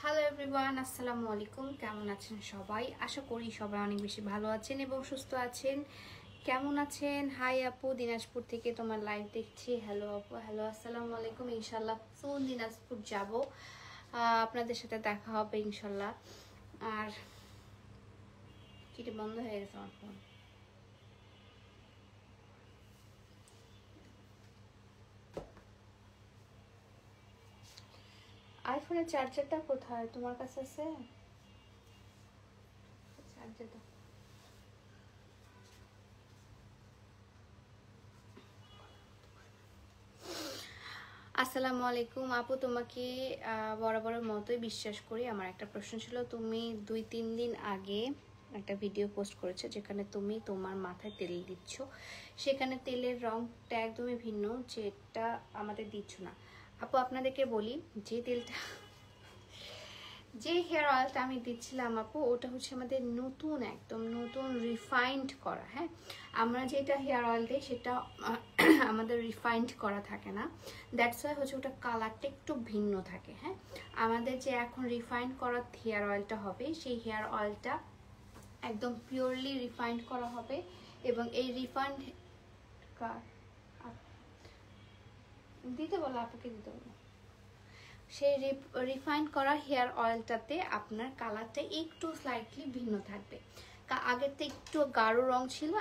Hello everyone, আসসালামু আলাইকুম। কেমন আছেন সবাই? আশা করি সবাই অনেক বেশি ভালো আছেন এবং সুস্থ আছেন। কেমন আছেন? হাই আপু, দিনাজপুর থেকে তোমার লাইভ দেখছি। হ্যালো আপু, হ্যালো, আসসালামু আলাইকুম। ইনশাল্লাহ সোন দিনাজপুর যাব, আপনাদের সাথে দেখা হবে ইনশাল্লাহ। আর কিটা বন্ধ হয়ে গেছে আমার ফোন। আইফোনের চার্জারটা কোথায়? তোমার কাছে আছে চার্জারটা? আসসালামু আলাইকুম আপু, তোমাকে বরাবরের মতোই বিশ্বাস করি। আমার একটা প্রশ্ন ছিল, তুমি 2-3 দিন আগে একটা ভিডিও পোস্ট করেছো যেখানে তুমি তোমার মাথায় তেল দিচ্ছ, সেখানে তেলের রংটা একদমই ভিন্ন, যেটা আমাদের দিচ্ছ না। আপু আপনাদেরকে বলি, যে তেলটা, যে হেয়ার অয়েলটা আমি দিচ্ছিলাম আপু, ওটা হচ্ছে আমাদের নতুন, একদম নতুন রিফাইন্ড করা। হ্যাঁ, আমরা যেটা হেয়ার অয়েল দিই সেটা আমাদের রিফাইন্ড করা থাকে না, দ্যাটস ওয়াই হচ্ছে ওটা কালারটা একটু ভিন্ন থাকে। হ্যাঁ, আমাদের যে এখন রিফাইন্ড করা হেয়ার অয়েলটা হবে, সেই হেয়ার অয়েলটা একদম পিওরলি রিফাইন্ড করা হবে। এবং এই রিফাইন্ড দিতে বলো, আপুকে দিতে বলো। সেই রিফাইন্ড করা হেয়ার অয়েলটাতে আপনার কালারটা একটু স্লাইটলি ভিন্ন থাকবে। আগের তো একটু গাঢ় রং ছিল,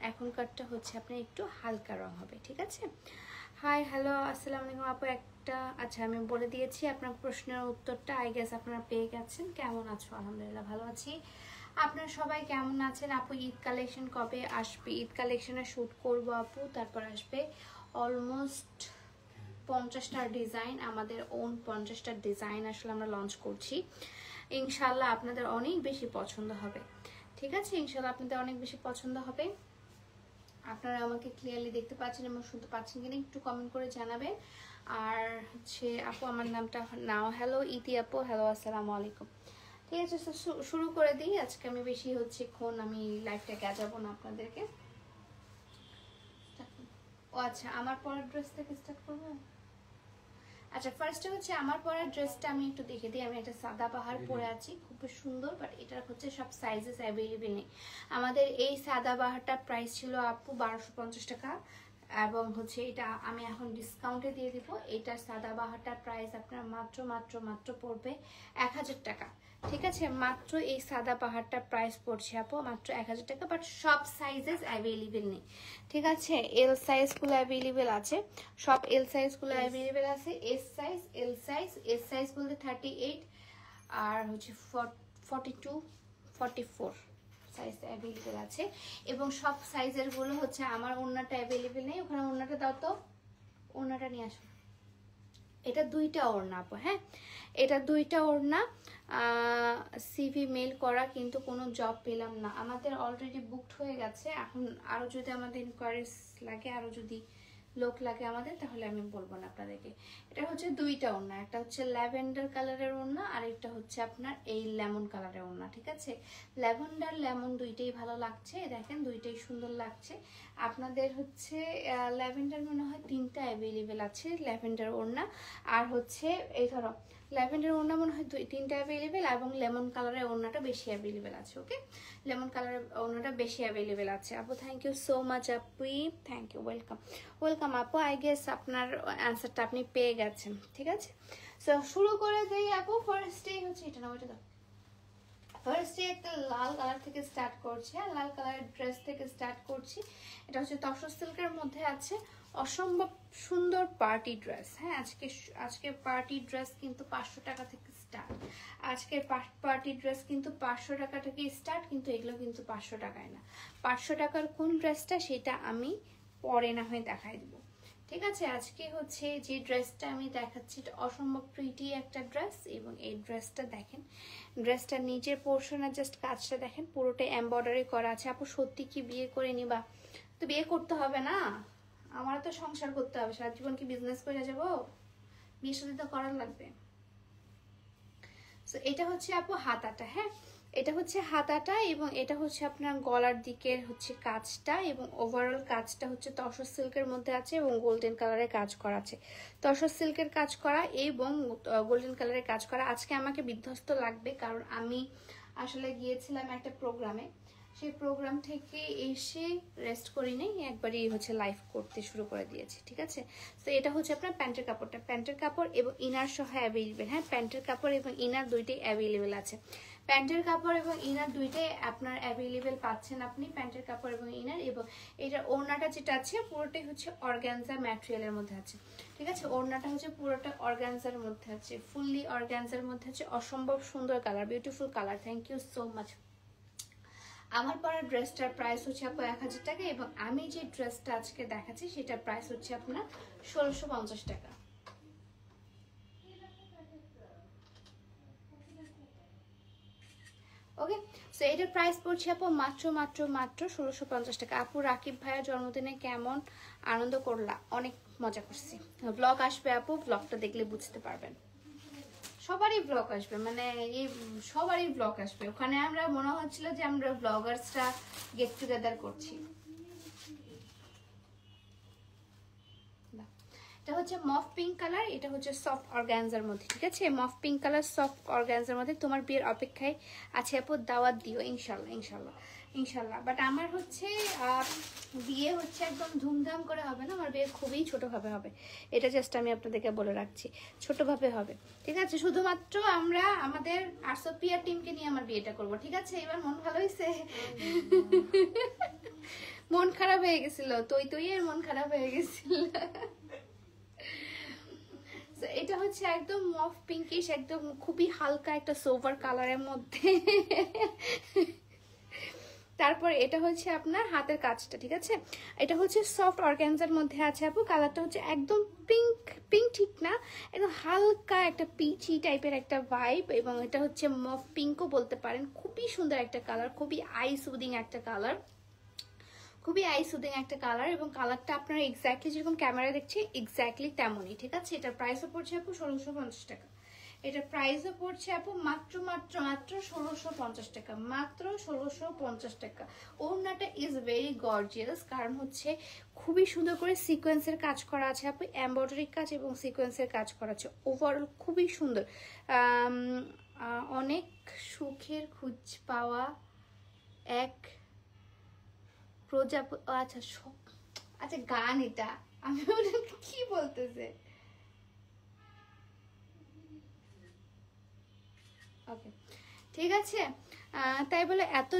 এখনকারটা হচ্ছে আপনার একটু হালকা রং হবে। ঠিক আছে? হাই, হ্যালো, আসসালামু আলাইকুম আপু। আচ্ছা, আমি বলে দিয়েছি আপনার প্রশ্নের উত্তরটা। আই গেস আপনারা পেয়ে গেছেন। কেমন আছো? আলহামদুলিল্লাহ ভালো আছি। আপনারা সবাই কেমন আছেন? আপু ঈদ কালেকশন কবে আসবে? ঈদ কালেকশনে শ্যুট করবো আপু, তারপর আসবে অলমোস্ট 50টা ডিজাইন, আমাদের ওন 50টা ডিজাইন আসলে আমরা লঞ্চ করছি। ইনশাল্লাহ আপনাদের অনেক বেশি পছন্দ হবে। ঠিক আছে? ইনশাল্লাহ আপনাদের অনেক বেশি পছন্দ হবে। আপনারা আমাকে ক্লিয়ারলি দেখতে পাচ্ছেন এবং শুনতে পাচ্ছেন কিনা একটু কমেন্ট করে জানাবেন। আর হচ্ছে আপু, আমার নামটা নাও। হ্যালো ইতি আপু, হ্যালো, আসসালামু আলাইকুম। ঠিক আছে, শুরু করে দিই। আজকে আমি বেশি আমি লাইভটা গাজাবো না আপনাদেরকে। ও আচ্ছা, আমার পরের ড্রেস থেকে স্টার্ট করবো। আচ্ছা, ফার্স্টে হচ্ছে আমার পরার ড্রেসটা আমি একটু দেখে দিই। আমি একটা সাদা বাহার পরে আছি, খুব সুন্দর, বাট এটার হচ্ছে সব সাইজেস অ্যাভেলেবেল নেই। আমাদের এই সাদা বাহারটার প্রাইস ছিল আপু 1250 টাকা, এবং হচ্ছে এটা আমি এখন ডিসকাউন্টে দিয়ে দিব। এটার সাদা বাহারটার প্রাইস আপনার মাত্র মাত্র মাত্র পড়বে 1000 টাকা। ঠিক আছে? মাত্র এই সাদা পাহাড়টার প্রাইস পড়ছে আপু মাত্র 1000 টাকা, বাট সব সাইজেস অ্যাভেলেবেল নেই। ঠিক আছে? এল সাইজগুলো অ্যাভেলেবেল আছে, সব এল সাইজগুলো অ্যাভেলেবেল আছে। S size, L size, S size বলতে 38 আর হচ্ছে 42, 44 সাইজ অ্যাভেলেবেল আছে। এবং সব সাইজের গুলো হচ্ছে, আমার ওড়নাটা অ্যাভেলেবেল নেই। ওখানে ওড়নাটা দাও তো, ওড়নাটা নিয়ে আসো। এটা 2টা ওড়না আপু। হ্যাঁ, এটা 2টা ওড়না। সিভি মেল করা, কিন্তু কোনো জব পেলাম না। আমাদের অলরেডি বুকড হয়ে গেছে। এখন আরও যদি আমাদের ইনকোয়ারিজ লাগে, আরও যদি লোক লাগে আমাদের, তাহলে আমি বলবো না আপনাদেরকে। এটা হচ্ছে 2টা ওড়না, একটা হচ্ছে ল্যাভেন্ডার কালারের ওড়না, আর একটা হচ্ছে আপনার এই লেমন কালারের ওড়না। ঠিক আছে? ল্যাভেন্ডার লেমন দুইটাই ভালো লাগছে, দেখেন দুইটাই সুন্দর লাগছে। আপনাদের হচ্ছে ল্যাভেন্ডার মনে হয় 3টা অ্যাভেলেবেল আছে ল্যাভেন্ডার ওড়না। আর হচ্ছে এই ধরো ল্যাভেন্ডার ওড়না মনে হয় 2-3টা অ্যাভেলেবেল, এবং লেমন কালারের ওড়নাটা বেশি অ্যাভেলেবেল আছে। ওকে, লেমন কালারের ওড়নাটা বেশি অ্যাভেলেবেল আছে আপু। থ্যাংক ইউ সো মাচ আপু, থ্যাংক ইউ, ওয়েলকাম ওয়েলকাম আপু। আই গেস আপনার অ্যান্সারটা আপনি পেয়ে গেছেন। ঠিক আছে, সো শুরু করে দিই আপু। ফার্স্টেই হচ্ছে এটা না, ওইটা দাও। ফার্স্টে একটা লাল কালার থেকে স্টার্ট করছি, আর লাল কালারের ড্রেস থেকে স্টার্ট করছি। এটা হচ্ছে তসর সিল্কের মধ্যে আছে, অসম্ভব সুন্দর পার্টি ড্রেস। হ্যাঁ, আজকে পার্টি ড্রেস কিন্তু 500 টাকা থেকে স্টার্ট। আজকের পার্টি ড্রেস কিন্তু 500 টাকা থেকে স্টার্ট, কিন্তু এগুলো কিন্তু 500 টাকায় না। 500 টাকার কোন ড্রেসটা সেটা আমি পরে না হয়ে দেখাই দিব। ঠিক আছে? আজকে হচ্ছে যে ড্রেসটা আমি দেখাচ্ছি, এটা অসম্ভব প্রিটি একটা ড্রেস। এবং এই ড্রেসটা দেখেন, ড্রেসটার নিচের পোর্শনের জাস্ট কাজটা দেখেন, পুরোটা এমব্রয়ডারি করা আছে। আপু সত্যি কি বিয়ে করে নিবা? তো বিয়ে করতে হবে না, আমার তো সংসার করতে হবে, সারা জীবন কি বিজনেস করে যাবো? বিয়ে সাথে তো করার লাগবে। সো এটা হচ্ছে আপু হাতাটা। হ্যাঁ, এটা হচ্ছে হাতাটা এবং এটা হচ্ছে আপনার গলার দিকের হচ্ছে কাজটা এবং ওভারঅল কাজটা হচ্ছে তসর সিল্কের মধ্যে আছে এবং গোল্ডেন কালারের কাজ করা আছে। তসর সিল্কের কাজ করা এবং গোল্ডেন কালারের কাজ করা। আজকে আমাকে বিধ্বস্ত লাগবে কারণ আমি আসলে গিয়েছিলাম একটা প্রোগ্রামে, সেই প্রোগ্রাম থেকে এসে রেস্ট করি নাই, একবারই হচ্ছে লাইভ করতে শুরু করে দিয়েছি, ঠিক আছে। তো এটা হচ্ছে আপনার প্যান্টের কাপড়টা, প্যান্টের কাপড় এবং ইনার সহ অ্যাভেলেবেল। হ্যাঁ, প্যান্টের কাপড় এবং ইনার দুইটাই অ্যাভেলেবেল আছে। প্যান্টের কাপড় এবং ইনার দুইটাই আপনার অ্যাভেলেবেল পাচ্ছেন আপনি, প্যান্টের কাপড় এবং ইনার। এবং এটার ওড়নাটা যেটা আছে পুরোটাই হচ্ছে অর্গানজা ম্যাটেরিয়ালের মধ্যে আছে, ঠিক আছে। ওড়নাটা হচ্ছে পুরোটা অর্গানজার মধ্যে আছে, ফুললি অর্গানজার মধ্যে আছে। অসম্ভব সুন্দর colour, beautiful colour. Thank you so much. আমার পরা ড্রেসটার প্রাইস হচ্ছে আপনার 1000 টাকা এবং আমি যে ড্রেসটা আজকে দেখাচ্ছি সেটার প্রাইস হচ্ছে আপনার 1650 টাকা। ওকে, সো এটার প্রাইস পড়ছে আপু মাত্র মাত্র মাত্র 1650 টাকা। আপু রাকিব ভাইয়ের জন্মদিনে কেমন আনন্দ করলা? অনেক মজা করছি। ব্লগ আসবে আপু, ব্লগটা দেখলে বুঝতে পারবেন। সবারই ব্লগ আসবে, মানে এই সবারই ব্লগ আসবে। ওখানে আমরা মনে হচ্ছিল যে আমরা ব্লগার্সরা গেট টুগেদার করছি। এটা হচ্ছে মফ পিঙ্ক কালার, এটা হচ্ছে সফট অর্গানজার মধ্যে, ঠিক আছে। মফ পিঙ্ক কালার সফট অর্গানজার মধ্যে। তোমার বিয়ের অপেক্ষায় আছে আপু, দাওয়াত দিও ইনশাল্লাহ ইনশাল্লাহ ইনশাল্লাহ। বাট আমার হচ্ছে বিয়ে হচ্ছে একদম ধুমধাম করে হবে না, আমার বিয়ে খুবই ছোটোভাবে হবে, এটা জাস্ট আমি আপনাদেরকে বলে রাখছি, ছোটোভাবে হবে, ঠিক আছে। শুধুমাত্র আমরা আমাদের আরসোপিয়া টিমকে নিয়ে আমার বিয়েটা করব, ঠিক আছে। এবার মন ভালো হয়েছে? মন খারাপ হয়ে গেছিল, তুই এর মন খারাপ হয়ে গেছিল। এটা হচ্ছে একদম মফ পিঙ্কিশ, একদম খুবই হালকা একটা সোভার কালারের মধ্যে। তারপর এটা হচ্ছে আপনার হাতের কাজটা, ঠিক আছে। এটা হচ্ছে সফট অর্গানজার মধ্যে আছে আপু। কালারটা হচ্ছে একদম পিঙ্ক, পিঙ্ক ঠিক না, একদম হালকা একটা পিচি টাইপের একটা ভাইব এবং এটা হচ্ছে মফ পিঙ্কও বলতে পারেন। খুবই সুন্দর একটা কালার, খুবই আই সুদিং একটা কালার, খুবই আই সুদিং একটা কালার এবং কালারটা আপনারা এক্স্যাক্টলি যেরকম ক্যামেরা দেখছি এক্স্যাক্টলি তেমনই, ঠিক আছে। এটার প্রাইসও পড়ছে আপু 1650 টাকা। এটার প্রাইসও পড়ছে আপু মাত্র মাত্র মাত্র 1650 টাকা, মাত্র 1650 টাকা। ওড়নাটা ইজ ভেরি গর্জিয়াস, কারণ হচ্ছে খুবই সুন্দর করে সিকোয়েন্সের কাজ করা আছে আপু, এমব্রয়ডারি কাজ এবং সিকোয়েন্সের কাজ করা আছে। ওভারঅল খুবই সুন্দর। অনেক সুখের খুঁজ পাওয়া এক প্রজাপতি, আচ্ছা আচ্ছা গান, এটা আমি কি বলতেছে। ওকে, ঠিক আছে। তাই বলে এত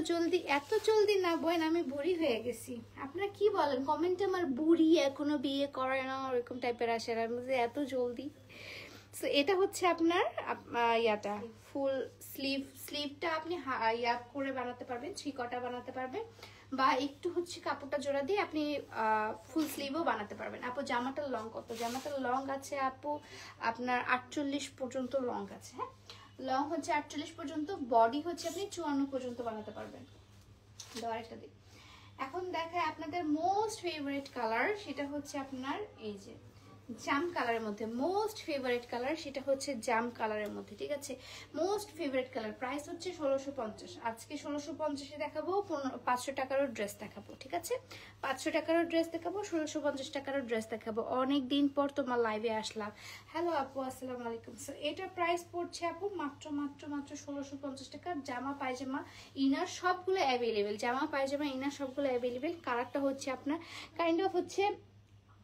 জলদি না বোন, আমি বুড়ি হয়ে গেছি। আপনারা কি বলেন কমেন্টে? আমার বুড়ি এখনো বিয়ে করে না ওরকম টাইপের আসে, এত জলদি। সো এটা হচ্ছে আপনার ইয়াটা ফুল স্লিভটা আপনি ইয়া করে বানাতে পারবেন, ছিকটা বানাতে পারবেন, বা একটু হচ্ছে কাপড়টা জোড়া দিয়ে আপনি ফুল স্লিভও বানাতে পারবেন। আপু জামাটার লং কত? জামাটার লং আছে আপু আপনার 48 পর্যন্ত লং আছে। হ্যাঁ, লং হচ্ছে 48 পর্যন্ত, বডি হচ্ছে আপনি 54 পর্যন্ত বানাতে পারবেন। আরেকটা দিক এখন দেখায় আপনাদের মোস্ট ফেভারিট কালার, সেটা হচ্ছে আপনার এই যে জাম কালারের মধ্যে। মোস্ট ফেভারিট কালার সেটা হচ্ছে জাম কালারের মধ্যে, ঠিক আছে। মোস্ট ফেভারিট কালার, প্রাইস হচ্ছে 1650। আজকে 1650-এ দেখাবো, 500 টাকারও ড্রেস দেখাবো, ঠিক আছে। 500 টাকারও ড্রেস দেখাবো, 1650 টাকারও ড্রেস দেখাবো। অনেক দিন পর তোমার লাইভে আসলাম। হ্যালো আপু, আসসালামু আলাইকুম। সো এটার প্রাইস পড়ছে আপু মাত্র মাত্র মাত্র 1650 টাকা। জামা পায়জামা ইনার সবগুলো অ্যাভেলেবেল, জামা পায়জামা ইনার সবগুলো অ্যাভেলেবেল। কালারটা হচ্ছে আপনার কাইন্ড অফ হচ্ছে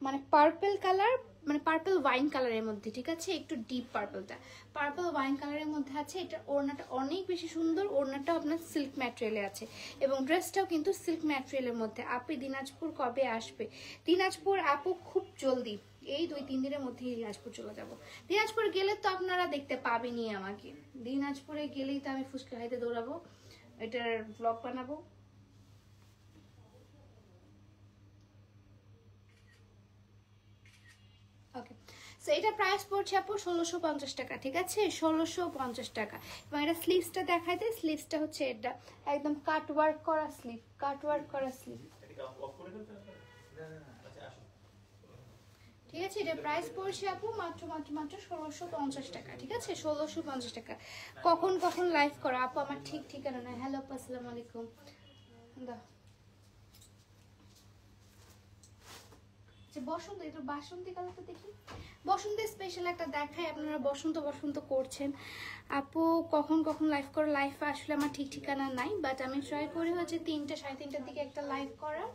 মানে পার্পল কালার, মানে পার্পল ওয়াইন কালারের মধ্যে, ঠিক আছে। একটু ডিপ পার্পলটা পার্পল ওয়াইন কালারের মধ্যে আছে। এটা ওড়নাটা অনেক বেশি সুন্দর, ওড়নাটাও আপনার সিল্ক ম্যাটেরিয়ালে আছে এবং ড্রেসটাও কিন্তু সিল্ক ম্যাটেরিয়ালের মধ্যে। আপু দিনাজপুর কবে আসবে? দিনাজপুর আপু খুব জলদি, এই 2-3 দিনের মধ্যেই দিনাজপুর চলে যাব। দিনাজপুর গেলে তো আপনারা দেখতে পাবেনই আমাকে, দিনাজপুরে গেলেই তো আমি ফুচকা খাইতে দৌড়াবো, এটার ব্লগ বানাবো। ওকে, সো এটা প্রাইস পড়ছে আপু 1650 টাকা, ঠিক আছে। 1650 টাকা। এবং এটা স্লিভসটা দেখাই দেয়, স্লিভসটা হচ্ছে এটা একদম কাট ওয়ার্ক করা স্লিভ, কাট ওয়ার্ক করা স্লিভ, ঠিক আছে, এটা প্রাইস পড়ছে আপু মাত্র মাত্র মাত্র 1650 টাকা। ঠিক আছে, 1650 টাকা। কখন কখন লাইভ করা আপু আমার ঠিক ঠিকানা না। হ্যালো আপু, আসসালামু আলাইকুম। দাও বসন্ত, একটু বাসন্তী কালারটা দেখি, বসন্তের স্পেশাল একটা দেখাই। আপনারা বসন্ত বসন্ত করছেন আপু, কখন কখন লাইভ করো? লাইভে আসলে আমার ঠিক ঠিকানা নাই, বাট আমি ট্রাই করি হচ্ছে 3টা 3:30টার দিকে একটা লাইভ করার,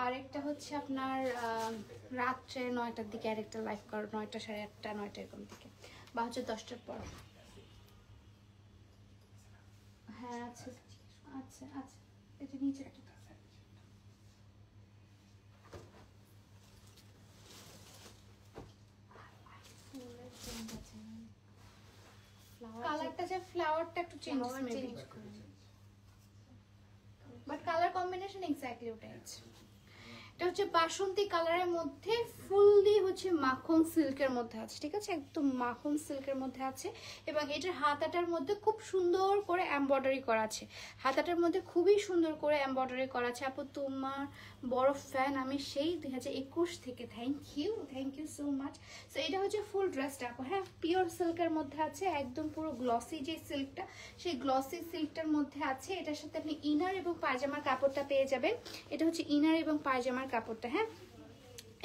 আর একটা হচ্ছে আপনার রাত্রে 9টার দিকে আরেকটা লাইভ করার, 9টা 8:30 9টা এরকম দিকে, বা হচ্ছে 10টার পর। হ্যাঁ আচ্ছা আচ্ছা আচ্ছা, এটা নিচে একটা কালারটা, যে ফ্লাওয়ারটা একটু চেঞ্জ করে, বাট কালার কম্বিনেশন এক্স্যাক্টলি ওটাই আছে। এটা হচ্ছে বাসন্তী কালারের মধ্যে ফুললি হচ্ছে মাখন সিল্কের মধ্যে আছে। ঠিক আছে, একদম মাখন সিল্কের মধ্যে আছে, এবং এটার হাতাটার মধ্যে খুব সুন্দর করে এমব্রয়ডারি করা আছে। হাতাটার মধ্যে খুবই সুন্দর করে এমব্রয়ডারি করা আছে। আপু তোমার বড় ফ্যান আমি সেই 2021 থেকে। Thank you so much. So এটা হচ্ছে ফুল ড্রেসটা আপু। হ্যাঁ, পিওর সিল্কের মধ্যে আছে, একদম পুরো গ্লসি যে সিল্কটা, সেই গ্লসি সিল্কটার মধ্যে আছে। এটার সাথে আপনি ইনার এবং পায়জামার কাপড়টা পেয়ে যাবেন। এটা হচ্ছে ইনার এবং পায়জামার কাপড়টা। হ্যাঁ,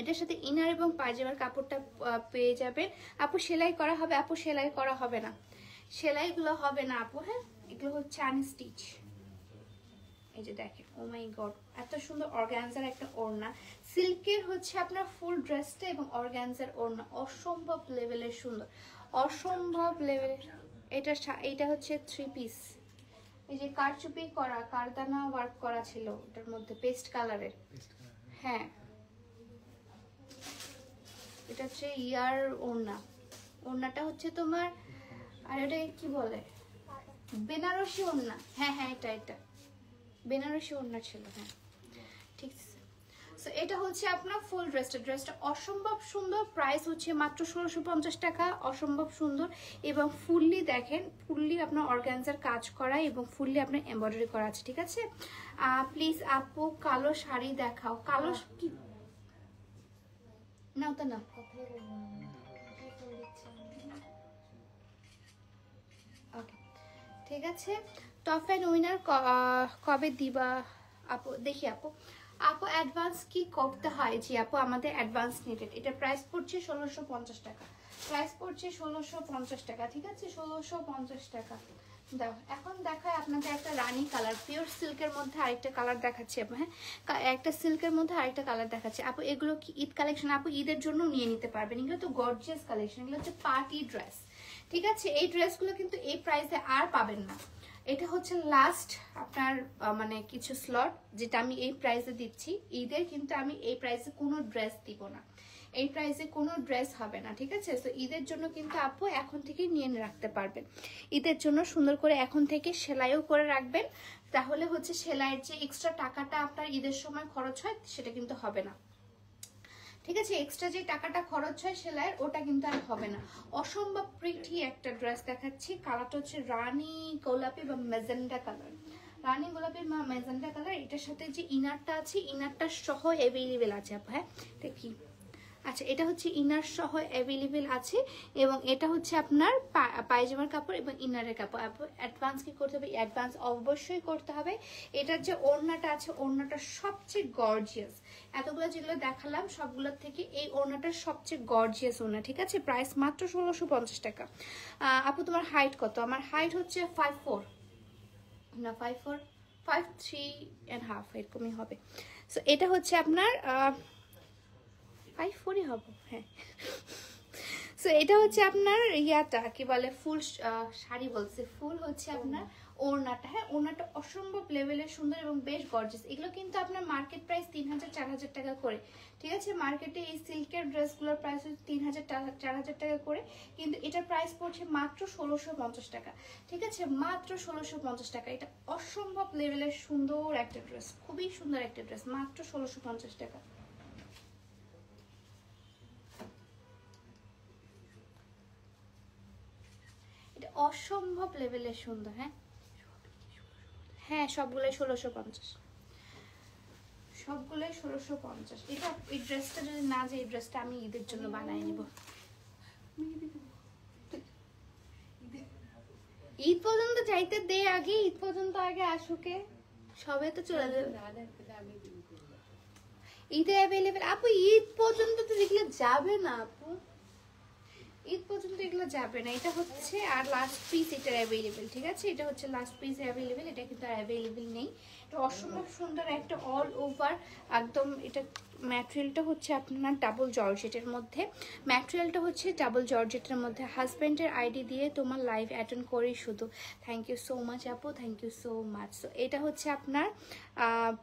এটার সাথে ইনার এবং পায়জামার কাপড়টা পেয়ে যাবেন। আপু সেলাই করা হবে? আপু সেলাই করা হবে না, সেলাইগুলো হবে না আপু। হ্যাঁ, এগুলো হচ্ছে আনস্টিচ। এই যে দেখেন, ও মাই গড, এত সুন্দর অর্গানজার একটা ওড়না। সিল্কের হচ্ছে আপনার ফুল ড্রেসটা এবং অর্গানজার ওড়না অসম্ভব লেভেলের সুন্দর, অসম্ভব লেভেলের। এটা হচ্ছে 3 পিস। এই যে কারচুপি করা, কারদানা ওয়ার্ক করা ছিল এটার মধ্যে, পেস্ট কালারের। হ্যাঁ, এটা হচ্ছে ইয়ার ওড়না। ওড়নাটা হচ্ছে তোমার, আর এটা কি বলে, বেনারসি ওড়না। হ্যাঁ হ্যাঁ, এটা বেনারসি ওড়না ছিল। হ্যাঁ ঠিক আছে। সো এটা হচ্ছে আপনার ফুল ড্রেসটা অসম্ভব সুন্দর। প্রাইস হচ্ছে মাত্র 1650 টাকা। অসম্ভব সুন্দর, এবং ফুললি দেখেন, ফুললি আপনার অর্গানজার কাজ করা এবং ফুললি আপনার এমব্রয়ডারি করা আছে। ঠিক আছে, প্লিজ আপু কালো শাড়ি দেখাও। কালো কি নাও তো না, ওকে ঠিক আছে। টপ অ্যান্ড উইনার কবে দিবা আপু? দেখি আপু, অ্যাডভান্স কি করতে হয়? জি আপু, আমাদের অ্যাডভান্স নিডেড। এটা প্রাইস পড়ছে 1650 টাকা। প্রাইস পড়ছে 1650 টাকা। ঠিক আছে, 1650 টাকা। দাও, এখন দেখায় আপনাদের একটা রানী কালার, পিওর সিল্কের মধ্যে আরেকটা কালার দেখাচ্ছি আপু। হ্যাঁ, একটা সিল্কের মধ্যে আরেকটা কালার দেখাচ্ছি আপু। এগুলো কি ঈদ কালেকশন আপু? ঈদের জন্য নিয়ে নিতে পারবেন। এগুলো তো গর্জিয়াস কালেকশন, এগুলো হচ্ছে পার্টি ড্রেস। ঠিক আছে, এই ড্রেসগুলো কিন্তু এই প্রাইসে আর পাবেন না। এটা হচ্ছে লাস্ট আপনার মানে কিছু স্লট, যেটা আমি এই প্রাইসে দিচ্ছি ঈদের, কিন্তু আমি এই প্রাইসে কোনো ড্রেস দিব না, এই প্রাইসে কোনো ড্রেস হবে না। ঠিক আছে, তো ঈদের জন্য কিন্তু আপু এখন থেকে নিয়ে রাখতে পারবেন। ঈদের জন্য সুন্দর করে এখন থেকে সেলাইও করে রাখবেন, তাহলে হচ্ছে সেলাইয়ের যে এক্সট্রা টাকাটা আপনার ঈদের সময় খরচ হয় সেটা কিন্তু হবে না। ঠিক আছে, এক্সট্রা যে টাকাটা খরচ হয় সেলাইয়ের, ওটা কিন্তু আর হবে না। অসম্ভব প্রিটি একটা ড্রেস দেখাচ্ছি। কালারটা হচ্ছে রানী গোলাপি বা মেজেন্ডা কালার, রানী গোলাপি বা মেজেন্ডা কালার। এটার সাথে যে ইনারটা আছে, ইনারটা সহ অ্যাভেলেবেল আছে আপু। হ্যাঁ দেখি, আচ্ছা এটা হচ্ছে ইনার সহ অ্যাভেলেবেল আছে, এবং এটা হচ্ছে আপনার পায়জামার কাপড় এবং ইনারের কাপড়। অ্যাডভান্স কি করতে হবে? অ্যাডভান্স অবশ্যই করতে হবে। এটার যে ওড়নাটা আছে, ওড়নাটা সবচেয়ে গর্জিয়াস, এতগুলো যেগুলো দেখালাম সবগুলোর থেকে এই ওড়নাটা সবচেয়ে গর্জিয়াস ওড়না। ঠিক আছে, প্রাইস মাত্র 1650 টাকা। আপু তোমার হাইট কত? আমার হাইট হচ্ছে 5'4", না 5'4", 5'3.5" এরকমই হবে। সো এটা হচ্ছে আপনার 5'4" হবো। হ্যাঁ, সো এটা হচ্ছে আপনার ইয়াটা কি বলে, ফুল শাড়ি বলছে, ফুল হচ্ছে আপনার ওড়নাটা। হ্যাঁ, ওড়নাটা অসম্ভব লেভেলের সুন্দর এবং বেশ গর্জিয়াস। এগুলো কিন্তু আপনার মার্কেট প্রাইস 3000-4000 টাকা করে। ঠিক আছে, মার্কেটে এই সিল্কের ড্রেসগুলোর প্রাইস হচ্ছে 3000-4000 টাকা করে, কিন্তু এটার প্রাইস পড়ছে মাত্র 1650 টাকা। ঠিক আছে, মাত্র 1650 টাকা। এটা অসম্ভব লেভেলের সুন্দর একটা ড্রেস, খুবই সুন্দর একটা ড্রেস, মাত্র 1650 টাকা। অসম্ভব লেভেলের সুন্দর। হ্যাঁ হ্যাঁ, সবগুলো 1650, সবগুলোই 1650। এটা এই ড্রেসটা যদি না যায়, এই ড্রেসটা আমি ঈদের জন্য বানাই নিব। ঈদ পর্যন্ত যাইতে দে, আগে ঈদ পর্যন্ত আগে আসুকে, সবে তো চলে যাবে। ঈদে অ্যাভেলেবেল আপু, ঈদ পর্যন্ত তো এগুলো যাবে না আপু, ঈদ পর্যন্ত এগুলো যাবে না। এটা হচ্ছে আর লাস্ট পিস, এটা অ্যাভেলেবেল, ঠিক আছে? এটা হচ্ছে লাস্ট পিস অ্যাভেলেবেল, এটা কিন্তু আর অ্যাভেলেবেল নেই। এটা অসম্ভব সুন্দর একটা অল ওভার একদম। এটা ম্যাটেরিয়ালটা হচ্ছে আপনার ডাবল জর্জেটের মধ্যে, ম্যাটেরিয়ালটা হচ্ছে ডাবল জর্জেটের মধ্যে। হাজব্যান্ডের আইডি দিয়ে তোমার লাইভ অ্যাটেন্ড করি শুধু। থ্যাংক ইউ সো মাচ আপু, thank you so much. So এটা হচ্ছে আপনার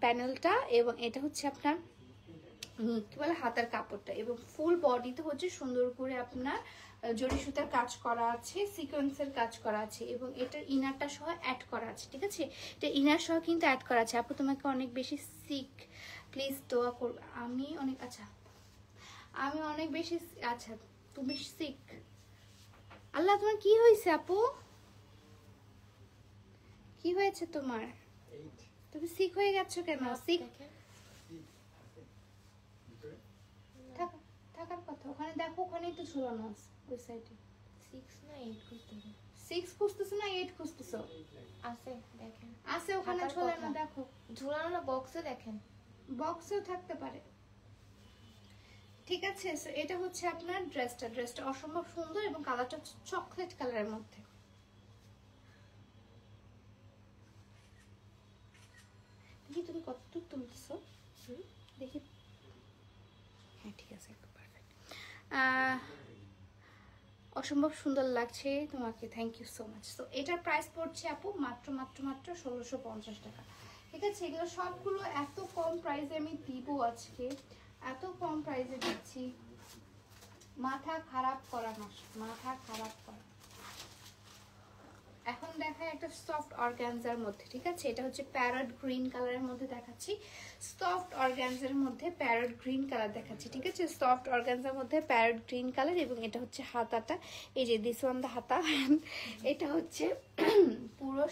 প্যানেলটা, এবং এটা হচ্ছে আপনার কি বলে হাতার কাপড়টা, এবং ফুল বডিতে হচ্ছে সুন্দর করে আপনার জরি সুতার কাজ করা আছে, সিকোয়েন্সের কাজ করা আছে, এবং এটার ইনারটা সহ অ্যাড করা আছে, ঠিক আছে? এটা ইনার সহ কিন্তু অ্যাড করা আছে। আপু তোমাকে অনেক বেশি সিক, প্লিজ দোয়া করবে। আমি অনেক, আচ্ছা আমি অনেক বেশি, আচ্ছা তুমি সিক। আল্লাহ, তোমার কি হয়েছে আপু? কি হয়েছে তোমার? তুমি সিক হয়ে গেছো কেন? সিক থাকার কথা, ওখানে দেখো, ওখানেই তো ঝুলানো আছে ওই সাইডে। 6 না 8 খুঁজতেছে। 6 খুঁজতেছো না 8 খুঁজতেছো? আছে দেখেন, আছে ওখানে ঝুলানো, দেখো। ঝুলানো না, বক্সে দেখেন। বক্সেও থাকতে পারে, ঠিক আছে? সো এটা হচ্ছে আপনার ড্রেসটা অসম্ভব সুন্দর, এবং কালারটা চকলেট কালারের মধ্যে। দেখি তুমি কতটুকু তুলতেছো, দেখি। হ্যাঁ ঠিক আছে, পারফেক্ট। অসম্ভব সুন্দর লাগছে তোমাকে, থ্যাংক ইউ সো মাচ। তো এটার প্রাইস পড়ছে আপু মাত্র 1650 টাকা, ঠিক আছে? এগুলো সবগুলো এত কম প্রাইসে আমি দিব আজকে, এত কম প্রাইসে দিচ্ছি, মাথা খারাপ করা না, মাথা খারাপ করা। এখন দেখায় একটা সফট অর্গানজার মধ্যে, ঠিক আছে? এটা হচ্ছে প্যারট গ্রিন কালারের মধ্যে দেখাচ্ছি, সফট অর্গানজার মধ্যে প্যারট গ্রিন কালার দেখাচ্ছি, ঠিক আছে? সফট অর্গানজার মধ্যে প্যারট গ্রিন কালার, এবং এটা হচ্ছে হাতাটা, এই যে দিস ওয়ান দা হাতা। এটা হচ্ছে পুরো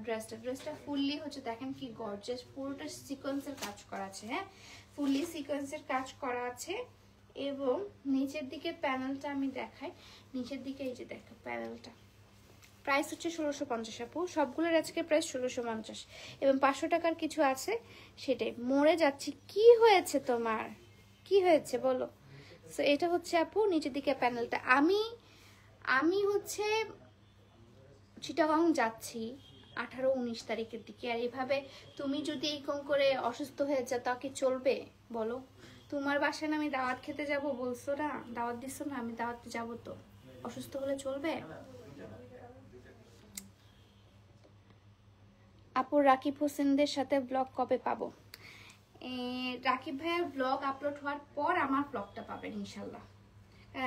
ড্রেসটা ফুললি হচ্ছে, দেখেন কি গর্জিয়াস, পুরোটা সিকোয়েন্সের কাজ করা আছে, হ্যাঁ ফুললি সিকোয়েন্সের কাজ করা আছে। এবং নিচের দিকে প্যানেলটা আমি দেখাই, নিচের দিকে এই যে দেখো প্যানেলটা, প্রাইস হচ্ছে 1650 আপু, সবগুলোর আজকে প্রাইস 1650, এবং 500 টাকার কিছু আছে, সেটাই। মরে যাচ্ছি, কি হয়েছে তোমার, কি হয়েছে বলো? সো এটা হচ্ছে আপু নিচের দিকে প্যানেলটা। আমি হচ্ছে চিটাগাং যাচ্ছি 18-19 তারিখের দিকে, আর এভাবে তুমি যদি এরকম করে অসুস্থ হয়ে যাও তা কি চলবে বলো? তোমার বাসায় না আমি দাওয়াত খেতে যাব বলছো না, দাওয়াত দিছো না, আমি দাওয়াতে যাবো, তো অসুস্থ হলে চলবে? আপু রাকিব হোসেনদের সাথে ব্লগ কবে পাবো? রাকিব ভাইয়ের ব্লগ আপলোড হওয়ার পর আমার ব্লগটা পাবেন ইনশাল্লাহ।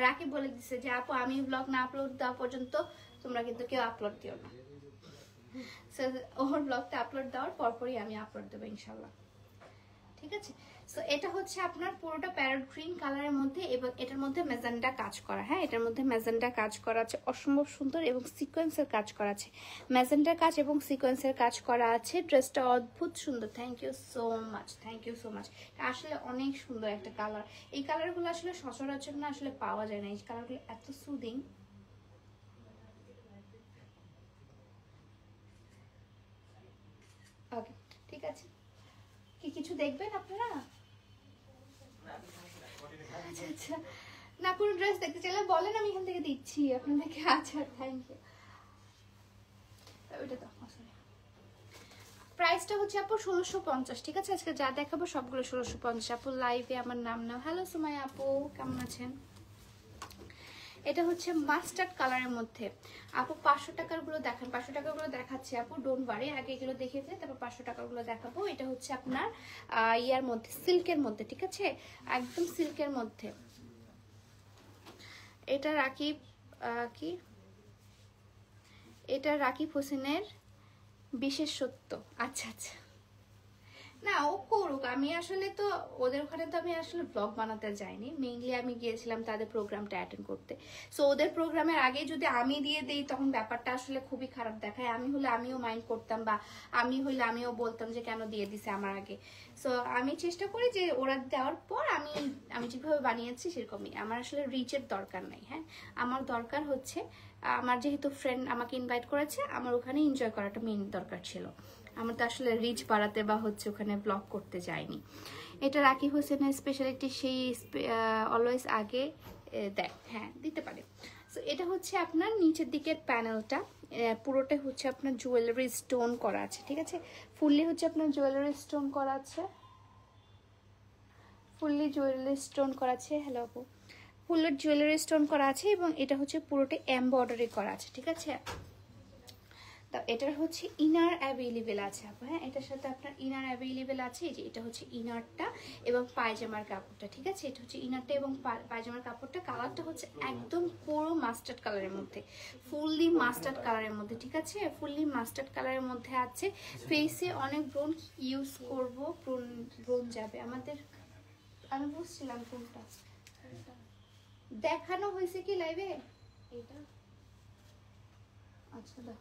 রাকিব বলে দিচ্ছে যে আপু আমি ব্লগ না আপলোড দেওয়া পর্যন্ত তোমরা কিন্তু কেউ আপলোড দিও না। ওর ব্লগটা আপলোড দেওয়ার পরপরই আমি আপলোড দেবো ইনশাল্লাহ, ঠিক আছে? সো এটা হচ্ছে আপনার পুরোটা প্যারট গ্রিন কালারের মধ্যে, এবং এটার মধ্যে ম্যাজেন্ডা কাজ করা, হ্যাঁ এটার মধ্যে ম্যাজেন্ডা কাজ করা আছে, অসম্ভব সুন্দর, এবং সিকোয়েন্সের কাজ করা আছে, ম্যাজেন্ডার কাজ এবং সিকোয়েন্সের কাজ করা আছে। ড্রেসটা অদ্ভুত সুন্দর, thank you so much, thank you so much. আসলে অনেক সুন্দর একটা কালার, এই কালারগুলো আসলে সচরাচর না আসলে পাওয়া যায় না, এই কালারগুলো এত সুদিং। ওকে ঠিক আছে, কি কিছু দেখবেন আপনারা? আচ্ছা আচ্ছা, না কোনো ড্রেস দেখতে চাইলে বলেন, আমি এখান থেকে দিচ্ছি আপনাদেরকে। আচ্ছা থ্যাংক ইউ। ওইটা তো প্রাইসটা হচ্ছে আপু 1650, ঠিক আছে? আজকে যা দেখাবো সবগুলো 1650। আপু লাইভে আমার নাম নাও। হ্যালো সুমাইয়া আপু, কেমন আছেন? এটা হচ্ছে মাস্টার্ড কালারের মধ্যে আপু। 500 টাকার গুলো দেখেন, 500 টাকার গুলো দেখাচ্ছি আপু, ডোন্ট ওয়ারি, আগে এগুলো দেখিয়ে দিই, তারপর 500 টাকার গুলো দেখাবো। এটা হচ্ছে আপনার ইয়ার মধ্যে, সিল্কের মধ্যে, ঠিক আছে? একদম সিল্কের মধ্যে। এটা রাকিব কি, এটা রাকিব হোসেনের বিশেষত্ব। আচ্ছা আচ্ছা, না ও করুক, আমি আসলে তো ওদের ওখানে তো আমি আসলে ব্লগ বানাতে যাইনি, মেইনলি আমি গিয়েছিলাম তাদের প্রোগ্রামটা অ্যাটেন্ড করতে। সো ওদের প্রোগ্রামের আগে যদি আমি দিয়ে দিই তখন ব্যাপারটা আসলে খুবই খারাপ দেখায়। আমি হলে আমিও মাইন্ড করতাম, বা আমি হলে আমিও বলতাম যে কেন দিয়ে দিছে আমার আগে। সো আমি চেষ্টা করি যে ওরা দেওয়ার পর আমি আমি যেভাবে বানিয়েছি সেরকমই। আমার আসলে রিচের দরকার নাই, হ্যাঁ আমার দরকার হচ্ছে আমার যেহেতু ফ্রেন্ড আমাকে ইনভাইট করেছে, আমার ওখানে এনজয় করাটা মেইন দরকার ছিল। আমার তো আসলে রিচ বাড়াতে বা হচ্ছে ওখানে ব্লগ করতে যায়নি। এটা রাকিব হোসেনের স্পেশালিটি, সেই অলওয়েজ আগে দেয়, হ্যাঁ দিতে পারে। সো এটা হচ্ছে আপনার নিচের দিকের প্যানেলটা, পুরোটা হচ্ছে আপনার জুয়েলারি স্টোন করা আছে, ঠিক আছে। ফুললি হচ্ছে আপনার জুয়েলারি স্টোন করা আছে, ফুললি জুয়েলারি স্টোন করা আছে। হ্যালো আপু, ফুলের জুয়েলারি স্টোন করা আছে এবং এটা হচ্ছে পুরোটা এমব্রয়ডারি করা আছে, ঠিক আছে। তো এটার হচ্ছে ইনার অ্যাভেলেবেল আছে আপু, হ্যাঁ এটার সাথে আপনার ইনার অ্যাভেলেবেল আছে। এই যে এটা হচ্ছে ইনারটা এবং পায়জামার কাপড়টা, ঠিক আছে। এটা হচ্ছে ইনারটা এবং পায়জামার কাপড়টা। কালারটা হচ্ছে একদম পুরো মাস্টার্ড কালারের মধ্যে, ফুললি মাস্টার্ড কালারের মধ্যে, ঠিক আছে। ফুললি মাস্টার্ড কালারের মধ্যে আছে। ফেসে অনেক ব্রোন ইউজ করব, ব্রোন যাবে আমাদের। আমি বুঝছিলাম কোনটা দেখানো হয়েছে কি লাইভে, এটা আচ্ছা দাও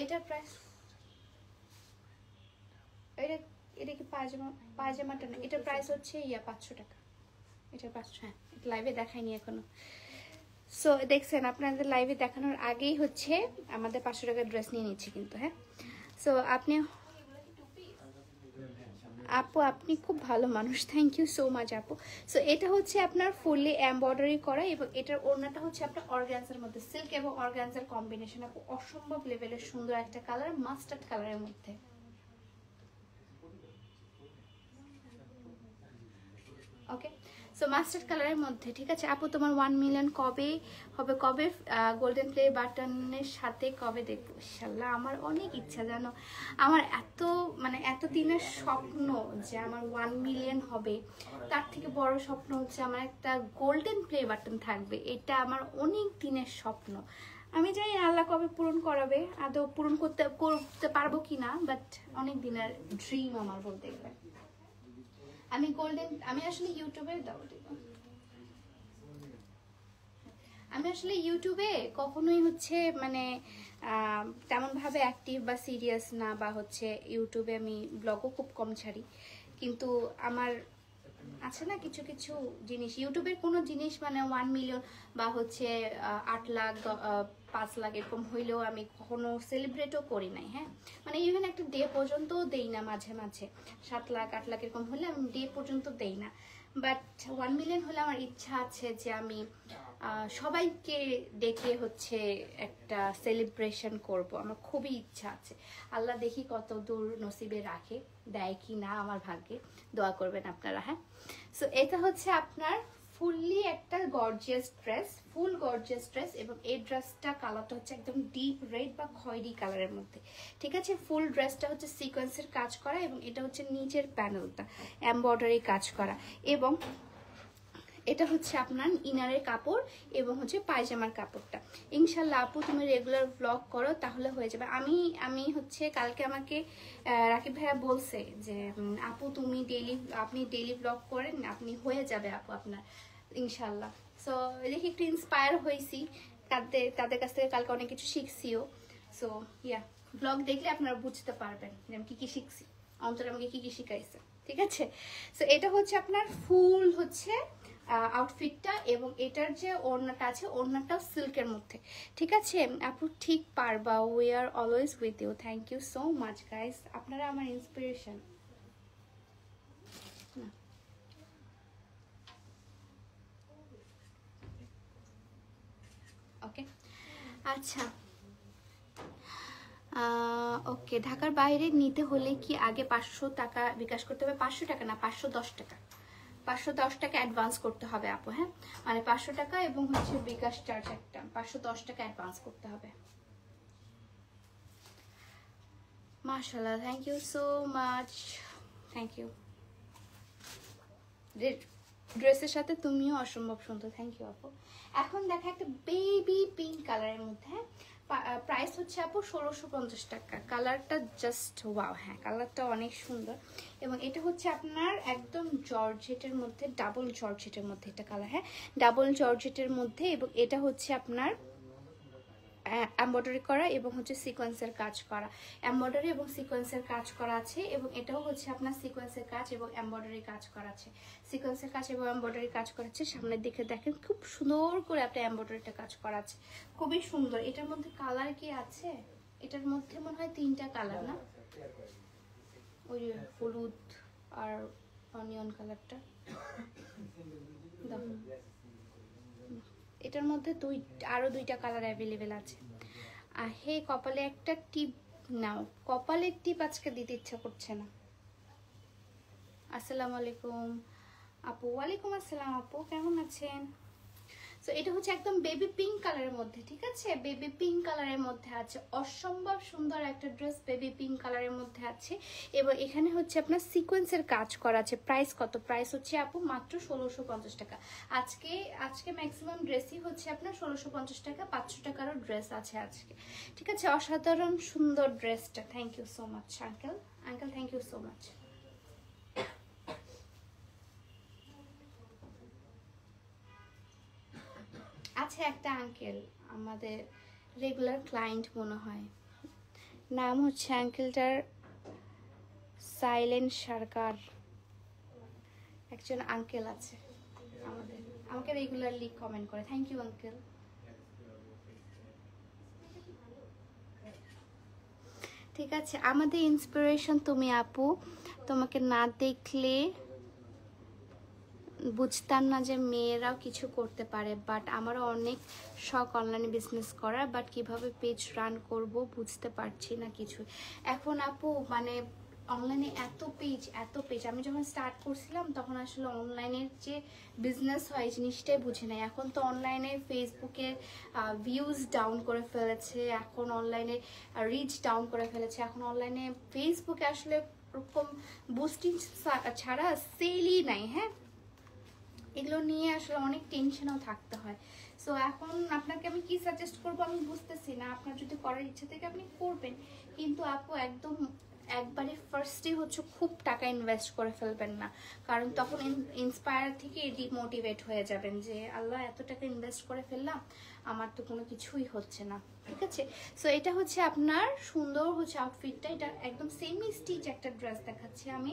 এটার প্রাইস, এটা কি পায়জামাটা না, এটার প্রাইস হচ্ছে 500 টাকা। এটার 500, হ্যাঁ এটা লাইভে দেখাইনি এখনো। সো দেখছেন আপনাদের লাইভে দেখানোর আগেই হচ্ছে আমাদের 500 টাকার ড্রেস নিয়ে নিচ্ছি কিন্তু, হ্যাঁ। সো আপনি আপু আপনি খুব ভালো মানুষ, থ্যাংক ইউ সো মাচ আপু। সো এটা হচ্ছে আপনার ফুললি এমব্রয়ডারি করা এবং এটার ওড়নাটা হচ্ছে আপনার অর্গানজার মধ্যে, সিল্ক এবং অর্গানজার কম্বিনেশন আপু, অসম্ভব লেভেলের সুন্দর একটা কালার, মাস্টার্ড কালারের মধ্যে। ওকে, সো মাস্টার্ড কালারের মধ্যে, ঠিক আছে আপু। তোমার 1 মিলিয়ন কবে হবে, কবে গোল্ডেন প্লে বাটনের সাথে কবে দেখবো ইনশাল্লাহ। আমার অনেক ইচ্ছা জানো, আমার এত দিনের স্বপ্ন যে আমার 1 মিলিয়ন হবে। তার থেকে বড় স্বপ্ন হচ্ছে আমার একটা গোল্ডেন প্লে বাটন থাকবে, এটা আমার অনেক দিনের স্বপ্ন। আমি জানি না আল্লাহ কবে পূরণ করাবে, আদৌ পূরণ করতে পারবো কিনা, বাট অনেক দিনের ড্রিম আমার বলতে গেলে। আমি আসলে ইউটিউবে কখনোই হচ্ছে তেমন ভাবে অ্যাক্টিভ বা সিরিয়াস না, বা হচ্ছে ইউটিউবে আমি ব্লগও খুব কম ছাড়ি। কিন্তু আমার আছে না কিছু কিছু জিনিস, ইউটিউবের কোনো জিনিস 1 মিলিয়ন বা হচ্ছে 8 লাখ 5 লাখ এরকম হইলেও আমি কখনো সেলিব্রেটও করি নাই, হ্যাঁ ইভেন একটা ডে পর্যন্তও দেই না। মাঝে মাঝে 7 লাখ 8 লাখ এরকম হলে আমি ডে পর্যন্ত দেই না। বাট 1 মিলিয়ন হলে আমার ইচ্ছা আছে যে আমি সবাইকে ডেকে হচ্ছে একটা সেলিব্রেশন করব, আমার খুবই ইচ্ছা আছে। আল্লাহ দেখি কত দূর নসিবে রাখে, দেয় কি না আমার ভাগ্যে, দোয়া করবেন আপনারা, হ্যাঁ। সো এটা হচ্ছে আপনার ফুললি একটা গর্জিয়াস ড্রেস, ফুল গর্জিয়াস ড্রেস এবং এই ড্রেসটা কালারটা হচ্ছে একদম ডিপ রেড বা খয়েরি কালারের মধ্যে, ঠিক আছে। ফুল ড্রেসটা হচ্ছে সিকোয়েন্সের কাজ করা এবং এটা হচ্ছে নিচের প্যানেলটা এমব্রয়ডারি কাজ করা এবং এটা হচ্ছে আপনার ইনারের কাপড় এবং হচ্ছে পায়জামার কাপড়টা। ইনশাল্লাহ আপু তুমি রেগুলার ব্লগ করো তাহলে হয়ে যাবে। আমি হচ্ছে কালকে আমাকে রাকিব ভাইয়া বলছে যে আপু আপনি ডেইলি ব্লগ করেন, আপনি হয়ে যাবে আপু আপনার ইনশাল্লাহ। সো দেখি একটু ইন্সপায়ার হয়েছি তাদের কাছ থেকে, কালকে অনেক কিছু শিখছিও। সো ব্লগ দেখলে আপনারা বুঝতে পারবেন যে আমি কি শিখছি, অন্তর আমাকে কি শিখাইছে, ঠিক আছে। সো এটা হচ্ছে আপনার ফুল হচ্ছে আউটফিটটা এবং এটার যে ওড়নাটা আছে ওড়নাটাও সিল্কের মধ্যে, ঠিক আছে আপু ঠিক পারবা, we are always with you, thank you so much guys, আপনারা আমার ইন্সপিরেশন। ওকে আচ্ছা ওকে, ঢাকার বাইরে নিতে হলে কি আগে 500 টাকা বিকাশ করতে হবে? 500 টাকা না, 510 টাকা, 510 টাকা অ্যাডভান্স করতে হবে আপু, হ্যাঁ 500 টাকা এবং হচ্ছে বিকাশ চার্জ একটা 510 টাকা অ্যাডভান্স করতে হবে। মাশাআল্লাহ, thank you so much, thank you. ড্রেসের সাথে তুমিও অসম্ভব সুন্দর। থ্যাংক ইউ আপু। এখন দেখা একটা বেবি পিঙ্ক কালারের মধ্যে, হ্যাঁ প্রাইস হচ্ছে আপু 1650 টাকা। কালারটা জাস্ট ওয়াও, হ্যাঁ কালারটা অনেক সুন্দর। এবং এটা হচ্ছে আপনার একদম জর্জেটের মধ্যে, ডাবল জর্জেটের মধ্যে এটা কালার, হ্যাঁ ডাবল জর্জেটের মধ্যে। এবং এটা হচ্ছে আপনার এমব্রয়ডারি করা এবং হচ্ছে সিকোয়েন্সের কাজ করা, এমব্রয়ডারি এবং সিকোয়েন্সের কাজ করা আছে। এবং এটাও হচ্ছে আপনার সিকোয়েন্সের কাজ এবং এমব্রয়ডারি কাজ করা আছে, সিকোয়েন্সের কাজ এবং এমব্রয়ডারি কাজ করা আছে। সামনের দিকে দেখেন খুব সুন্দর করে একটা এমব্রয়ডারিটা কাজ করা আছে, খুবই সুন্দর। এটার মধ্যে কালার কি আছে? এটার মধ্যে মনে হয় 3টা কালার না, ওই হলুদ আর অনিয়ন কালারটা। এটার মধ্যে আরো 2টা কালার অ্যাভেলেবেল আছে। আর হে কপালে একটা টিপ নাও, কপালের টিপ আজকে দিতে ইচ্ছা করছে না। আসসালামু আলাইকুম আপু। ওয়ালাইকুম আসসালাম আপু, কেমন আছেন? সো এটা হচ্ছে একদম বেবি পিঙ্ক কালারের মধ্যে, ঠিক আছে বেবি পিঙ্ক কালারের মধ্যে আছে, অসম্ভব সুন্দর একটা ড্রেস বেবি পিঙ্ক কালারের মধ্যে আছে। এবং এখানে হচ্ছে আপনার সিকোয়েন্সের কাজ করা আছে। প্রাইস কত? প্রাইস হচ্ছে আপু মাত্র 1650 টাকা। আজকে ম্যাক্সিমাম ড্রেসই হচ্ছে আপনার 1650 টাকা, 500 টাকারও ড্রেস আছে আজকে, ঠিক আছে। অসাধারণ সুন্দর ড্রেসটা। Thank you so much uncle, thank you so much. আছে একটা আঙ্কেল আমাদের রেগুলার ক্লায়েন্ট মনে হয়, নাম হচ্ছে আঙ্কেলটার সাইলেন্ট সরকার, একজন আঙ্কেল আছে আমাকে রেগুলারলি কমেন্ট করে। Thank you uncle. ঠিক আছে, আমাদের ইন্সপিরেশন তুমি আপু, তোমাকে না দেখলে বুঝতাম না যে মেয়েরাও কিছু করতে পারে। বাট আমারও অনেক শখ অনলাইনে বিজনেস করার, বাট কিভাবে পেজ রান করব বুঝতে পারছি না কিছু। এখন আপু মানে অনলাইনে এত পেজ আমি যখন স্টার্ট করছিলাম তখন আসলে অনলাইনের যে বিজনেস হয় এই জিনিসটাই বুঝি নাই। এখন তো অনলাইনে ফেসবুকের ভিউজ ডাউন করে ফেলেছে, এখন অনলাইনে রিচ ডাউন করে ফেলেছে, এখন অনলাইনে ফেসবুকে আসলে ওরকম বুস্টিং ছাড়া সেলই নাই, হ্যাঁ এগুলো নিয়ে আসলে অনেক টেনশনও থাকতে হয়। সো এখন আপনাকে আমি কি সাজেস্ট করবো আমি বুঝতেছি না। আপনার যদি করার ইচ্ছা থেকে আপনি করবেন, কিন্তু আপু একদম একবারে ফার্স্টে হচ্ছে খুব টাকা ইনভেস্ট করে ফেলবেন না, কারণ তখন ইন্সপায়ার থেকে ডিমোটিভেট হয়ে যাবেন যে আল্লাহ এত টাকা ইনভেস্ট করে ফেললাম, আমার তো কোনো কিছুই হচ্ছে না, ঠিক আছে। সো এটা হচ্ছে আপনার সুন্দর হচ্ছে আউটফিটটা, এটা একদম সেমি স্টিচ একটা ড্রেস দেখাচ্ছি আমি,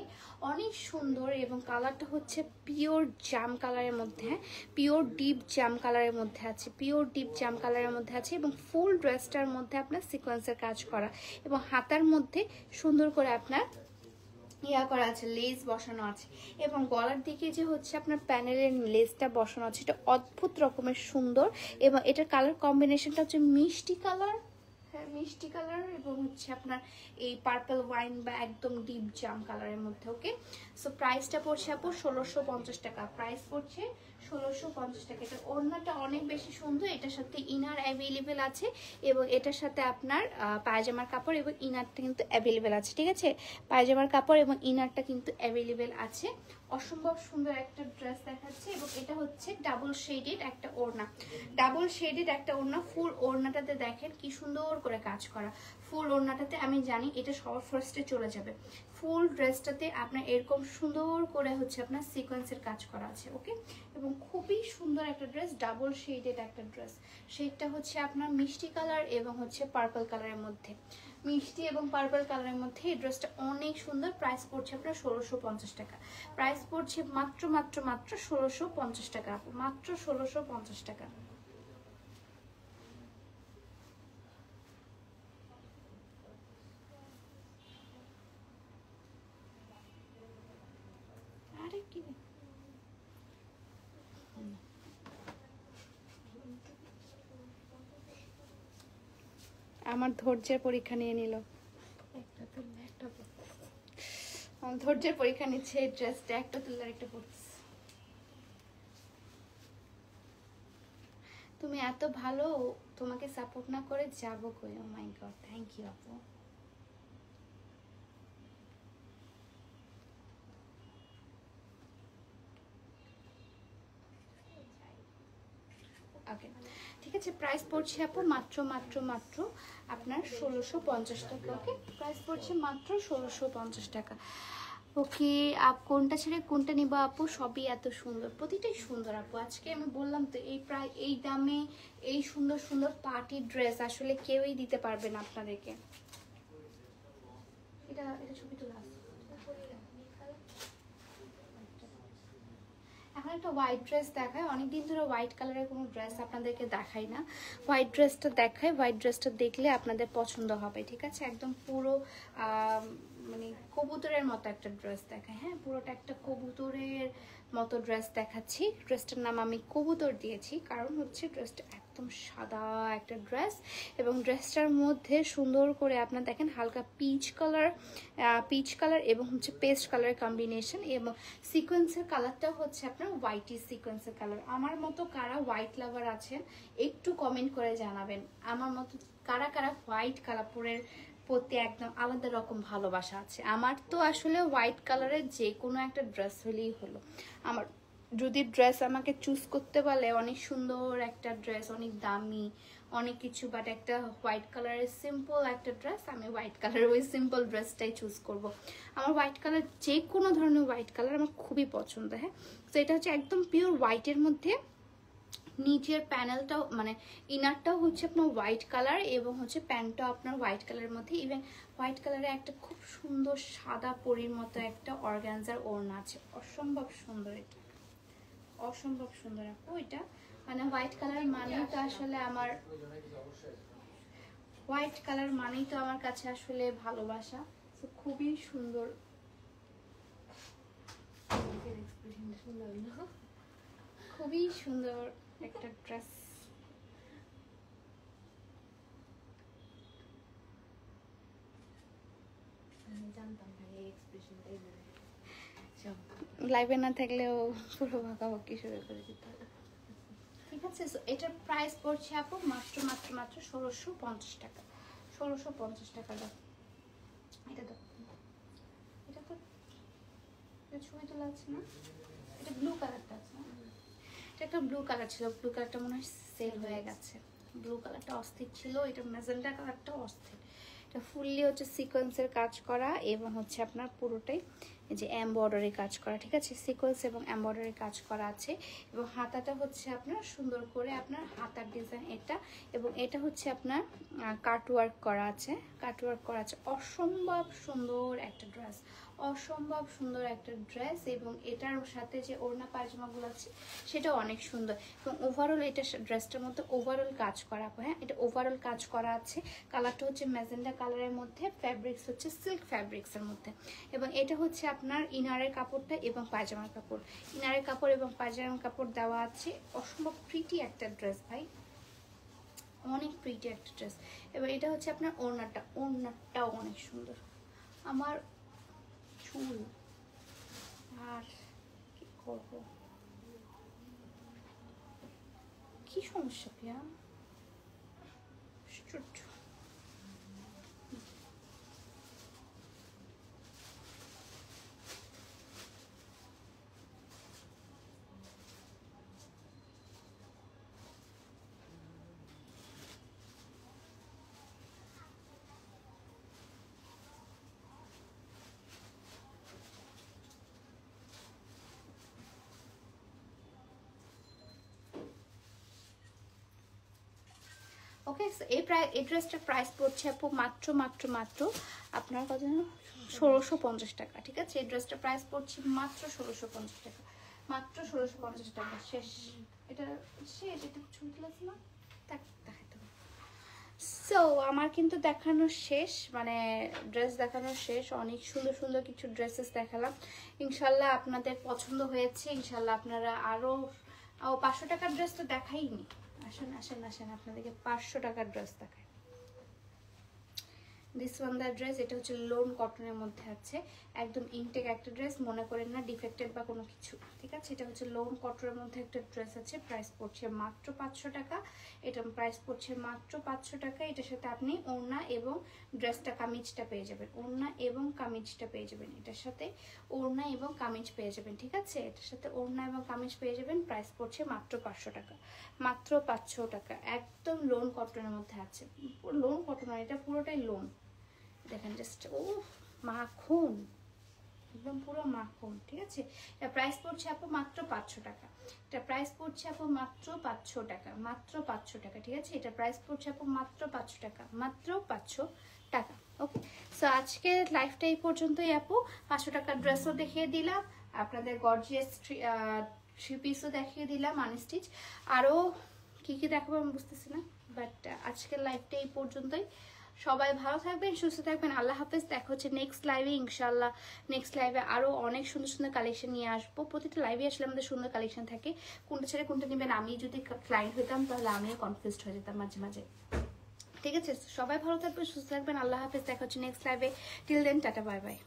অনেক সুন্দর। এবং কালারটা হচ্ছে পিওর জাম কালারের মধ্যে, পিওর ডিপ জাম কালারের মধ্যে আছে, পিওর ডিপ জাম কালারের মধ্যে আছে। এবং ফুল ড্রেসটার মধ্যে আপনার সিকোয়েন্সের কাজ করা এবং হাতার মধ্যে সুন্দর করে আপনার ইয়া করা আছে, লেস বসানো আছে। এবং গলার দিকে যে হচ্ছে আপনার প্যানেলের লেসটা বসানো আছে, এটা অদ্ভুত রকমের সুন্দর। এবং এটার কালার কম্বিনেশনটা হচ্ছে মিষ্টি কালার, হ্যাঁ মিষ্টি কালার এবং হচ্ছে আপনার এই পার্পল ওয়াইন বা একদম ডিপ জাম কালারের মধ্যে। ওকে, সো প্রাইসটা পড়ছে আপু 1650 টাকা, প্রাইস পড়ছে 1650 টাকা। এটার ওড়নাটা অনেক বেশি সুন্দর, এটার সাথে ইনার অ্যাভেলেবেল আছে এবং এটার সাথে আপনার পায়জামার কাপড় এবং ইনারটা কিন্তু অ্যাভেলেবেল আছে, ঠিক আছে। পায়জামার কাপড় এবং ইনারটা কিন্তু অ্যাভেলেবেল আছে। অসম্ভব সুন্দর একটা ড্রেস দেখাচ্ছে। এবং এটা হচ্ছে ডাবল শেডেড একটা ওড়না, ডাবল শেডেড একটা ওড়না। ফুল ওড়নাটাতে দেখেন কি সুন্দর করে কাজ করা, ফুল ওড়নাটাতে আমি জানি এটা সবার ফার্স্টে চলে যাবে। ফুল ড্রেসটাতে আপনার এরকম সুন্দর করে হচ্ছে আপনার সিকোয়েন্সের কাজ করা আছে। ওকে, এবং খুবই সুন্দর একটা ড্রেস, ডাবল শেডেড একটা ড্রেস। শেডটা হচ্ছে আপনার মিষ্টি কালার এবং হচ্ছে পার্পল কালারের মধ্যে, মিষ্টি এবং পার্পল কালারের মধ্যে এই ড্রেসটা অনেক সুন্দর। প্রাইস পড়ছে আপনার 1650 টাকা, প্রাইস পড়ছে মাত্র 1650 টাকা, মাত্র 1650 টাকা। আরে কি আমার ধৈর্যের পরীক্ষা নিয়ে নিল, ধৈর্যের পরীক্ষা নিচ্ছে এই ড্রেসটা, একটা তুললে একটা পড়ছে। তুমি এত ভালো, তোমাকে সাপোর্ট না করে যাবো কই? ও মাই গড, থ্যাংক ইউ আপু। ঠিক আছে, প্রাইস পড়ছে আপু মাত্র মাত্র মাত্র আপনার 1650 টাকা। ওকে, প্রাইস পড়ছে মাত্র 1650 টাকা। ওকে, কোনটা ছেড়ে কোনটা নিব আপু? সবই এত সুন্দর, প্রতিটাই সুন্দর আপু। আজকে আমি বললাম তো এই প্রায় এই দামে এই সুন্দর সুন্দর পার্টি ড্রেস আসলে কেউই দিতে পারবে না আপনাদেরকে। এটা এটা ছবি তোলা আছে। এখন একটা হোয়াইট ড্রেস দেখায়, অনেকদিন ধরে হোয়াইট কালারের কোনো ড্রেস আপনাদেরকে দেখাই না। হোয়াইট ড্রেসটা দেখায়, হোয়াইট ড্রেসটা দেখলে আপনাদের পছন্দ হবে। ঠিক আছে, একদম পুরো মানে কবুতরের মতো একটা ড্রেস দেখায়। হ্যাঁ, পুরোটা একটা কবুতরের মতো ড্রেস দেখাচ্ছি। ড্রেসটার নাম আমি কবুতর দিয়েছি, কারণ হচ্ছে ড্রেসটা একদম সাদা একটা ড্রেস, এবং ড্রেসটার মধ্যে সুন্দর করে আপনার দেখেন হালকা পিচ কালার এবং হচ্ছে পেস্ট কালার কম্বিনেশন, এবং সিকোয়েন্সের কালারটাও হচ্ছে আপনার হোয়াইটি সিকোয়েন্সের কালার। আমার মতো কারা হোয়াইট লাভার আছেন একটু কমেন্ট করে জানাবেন। আমার মতো কারা কারা হোয়াইট কালারের প্রতি একদম আলাদা রকম ভালোবাসা আছে। আমার তো আসলে হোয়াইট কালারের যে কোনো একটা ড্রেস হলেই হলো। আমার যদি ড্রেস আমাকে চুজ করতে বলে, অনেক সুন্দর একটা ড্রেস, অনেক দামি, অনেক কিছু, বাট একটা হোয়াইট কালারের সিম্পল একটা ড্রেস, আমি হোয়াইট কালারের ওই সিম্পল ড্রেসটাই চুজ করব। আমার হোয়াইট কালার যে কোনো ধরনের হোয়াইট কালার আমার খুবই পছন্দ। হ্যাঁ, তো এটা হচ্ছে একদম পিওর হোয়াইটের মধ্যে, নিচের প্যানেলটাও মানে ইনারটাও হচ্ছে আপনার হোয়াইট কালার, এবং হচ্ছে প্যান্টটাও আপনার হোয়াইট কালারের মধ্যে, ইভেন হোয়াইট কালারে একটা খুব সুন্দর সাদা পরির মতো একটা অর্গানজার ওড়না আছে। অসম্ভব সুন্দর, এটা অসম্ভব সুন্দর আপু। এটা মানে হোয়াইট কালার মানেই তো আসলে আমার, হোয়াইট কালার মানেই তো আমার কাছে আসলে ভালোবাসা। তো খুবই সুন্দর, খুবই সুন্দর একটা ড্রেস। লাইভে না থাকলেও পুরো ভাগাভাগি শুরু করে দিতে হবে। ঠিক আছে, এটার প্রাইস পড়ছে আপু মাত্র মাত্র মাত্র 1650 টাকা। 1650 টাকা দাও। এটা দাও, এটা তো ছবি তোলা আছে না? এটা ব্লু কালারটা আছে না? এটা একটা ব্লু কালার ছিল, ব্লু কালারটা মনে হয় সেল হয়ে গেছে। ব্লু কালারটা অস্থির ছিল, এটা ম্যাজেন্টা কালারটা অস্থির। এটা ফুললি হচ্ছে সিকোয়েন্সের কাজ করা, এবং হচ্ছে আপনার পুরোটাই এই যে এমব্রয়ডারি কাজ করা। ঠিক আছে, সিকোয়েন্স এবং এমব্রয়ডারি কাজ করা আছে, এবং হাতাটা হচ্ছে আপনার সুন্দর করে আপনার হাতার ডিজাইন এটা, এবং এটা হচ্ছে আপনার কাটওয়ার্ক করা আছে, কাটওয়ার্ক করা আছে। অসম্ভব সুন্দর একটা ড্রেস, অসম্ভব সুন্দর একটা ড্রেস, এবং এটার সাথে যে ওড়না পায়জামাগুলো আছে সেটাও অনেক সুন্দর, এবং ওভারঅল এটা ড্রেসটার মধ্যে ওভারঅল কাজ করা। হ্যাঁ, এটা ওভারঅল কাজ করা আছে। কালারটা হচ্ছে ম্যাজেন্ডা কালারের মধ্যে, ফ্যাব্রিক্স হচ্ছে সিল্ক ফ্যাব্রিক্সের মধ্যে, এবং এটা হচ্ছে আপনার ইনারের কাপড়টা এবং পায়জামার কাপড়, ইনারের কাপড় এবং পায়জামার কাপড় দেওয়া আছে। অসম্ভব প্রিটি একটা ড্রেস ভাই, অনেক প্রিটি একটা ড্রেস। এবং এটা হচ্ছে আপনার ওড়নাটা, ওড়নাটাও অনেক সুন্দর। আমার চুল আর কি করব, কি সমস্যা পিয়া? আশ্চর্য। ওকে, এই ড্রেসটার প্রাইস পড়ছে আপু মাত্র মাত্র মাত্র আপনার কত যেন 1650 টাকা। ঠিক আছে, এই ড্রেসটার প্রাইস পড়ছে মাত্র 1650 টাকা, মাত্র 1650 টাকা। শেষ, এটা শেষ। এটা ছবি তুলেছে না? দেখাতে হবে। সো আমার কিন্তু দেখানো শেষ, মানে ড্রেস দেখানো শেষ। অনেক সুন্দর সুন্দর কিছু ড্রেসেস দেখালাম, ইনশাল্লাহ আপনাদের পছন্দ হয়েছে। ইনশাল্লাহ আপনারা আরও 500 টাকার ড্রেস তো দেখাইনি। আসেন আসেন আসেন, আপনাদেরকে 500 টাকার ড্রেস দেখায়। দিস ওয়ান দ্য ড্রেস, এটা হচ্ছে লোন কটনের মধ্যে আছে, একদম ইনটেক একটা ড্রেস, মনে করেন না ডিফেক্টেড বা কোনো কিছু, ঠিক আছে। এটা হচ্ছে লোন কটনের মধ্যে একটা ড্রেস আছে, প্রাইস পড়ছে মাত্র 500 টাকা। এটা প্রাইস পড়ছে মাত্র 500 টাকা। এটার সাথে আপনি ওড়না এবং ড্রেসটা কামিজটা পেয়ে যাবেন, ওড়না এবং কামিজটা পেয়ে যাবেন, এটার সাথে ওড়না এবং কামিজ পেয়ে যাবেন, ঠিক আছে। এটার সাথে ওড়না এবং কামিজ পেয়ে যাবেন, প্রাইস পড়ছে মাত্র 500 টাকা, মাত্র 500 টাকা। একদম লোন কটনের মধ্যে আছে, লোন কটন, এটা পুরোটাই লোন। দেখেন জাস্ট, ও মাখন, একদম পুরো মাখন, ঠিক আছে। এটা প্রাইস পড়ছে আপু মাত্র 500 টাকা। এটা প্রাইস পড়ছে আপু মাত্র 500 টাকা, মাত্র 500 টাকা, ঠিক আছে। এটা প্রাইস পড়ছে আপু মাত্র 500 টাকা, মাত্র 500 টাকা। ওকে, সো আজকে লাইফটা এই পর্যন্তই আপু। 500 টাকার ড্রেসও দেখিয়ে দিলাম, আপনাদের গর্জিয়াস থ্রি পিসও দেখিয়ে দিলাম আনস্টিচ, আরও কি কি দেখাবো আমি বুঝতেছি না, বাট আজকের লাইফটা এই পর্যন্তই। সবাই ভালো থাকবেন, সুস্থ থাকবেন, আল্লাহ হাফেজ। দেখা হচ্ছে নেক্সট লাইভে ইনশাল্লাহ। নেক্সট লাইভে আরও অনেক সুন্দর সুন্দর কালেকশন নিয়ে আসবো। প্রতিটা লাইভে আসলে আমাদের সুন্দর কালেকশন থাকে, কোনটা ছেড়ে কোনটা নেবেন। আমি যদি ক্লায়েন্ট হইতাম তাহলে আমিও কনফিউজড হয়ে যেতাম মাঝে মাঝে, ঠিক আছে। সবাই ভালো থাকবেন, সুস্থ থাকবেন, আল্লাহ হাফেজ। দেখা হচ্ছে নেক্সট লাইভে। Till then, ta-ta, bye by.